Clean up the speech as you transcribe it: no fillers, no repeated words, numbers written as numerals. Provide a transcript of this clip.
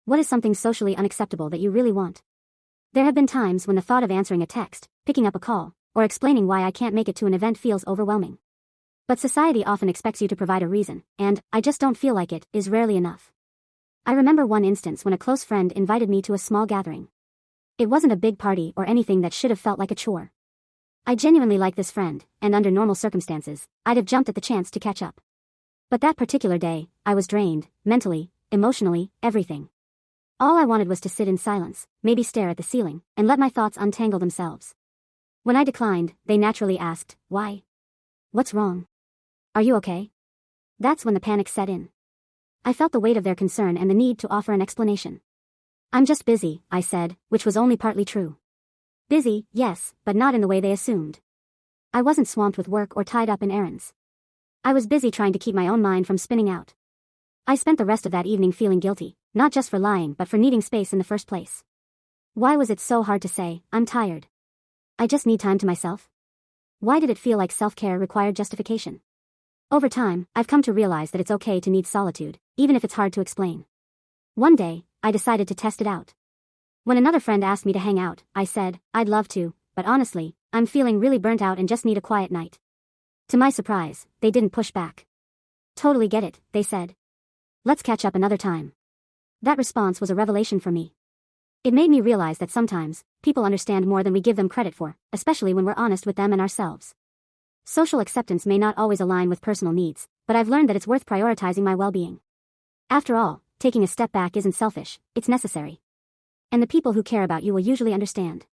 What is something socially unacceptable that you really want? There have been times when the thought of answering a text, picking up a call, or explaining why I can't make it to an event feels overwhelming. But society often expects you to provide a reason, and I just don't feel like it is rarely enough. I remember one instance when a close friend invited me to a small gathering. It wasn't a big party or anything that should have felt like a chore. I genuinely like this friend, and under normal circumstances, I'd have jumped at the chance to catch up. But that particular day, I was drained, mentally, emotionally, everything. All I wanted was to sit in silence, maybe stare at the ceiling, and let my thoughts untangle themselves. When I declined, they naturally asked, "Why? What's wrong? Are you okay?" That's when the panic set in. I felt the weight of their concern and the need to offer an explanation. "I'm just busy," I said, which was only partly true. Busy, yes, but not in the way they assumed. I wasn't swamped with work or tied up in errands. I was busy trying to keep my own mind from spinning out. I spent the rest of that evening feeling guilty, not just for lying but for needing space in the first place. Why was it so hard to say, "I'm tired. I just need time to myself"? Why did it feel like self-care required justification? Over time, I've come to realize that it's okay to need solitude, even if it's hard to explain. One day, I decided to test it out. When another friend asked me to hang out, I said, "I'd love to, but honestly, I'm feeling really burnt out and just need a quiet night." To my surprise, they didn't push back. "Totally get it," they said. "Let's catch up another time." That response was a revelation for me. It made me realize that sometimes, people understand more than we give them credit for, especially when we're honest with them and ourselves. Social acceptance may not always align with personal needs, but I've learned that it's worth prioritizing my well-being. After all, taking a step back isn't selfish, it's necessary. And the people who care about you will usually understand.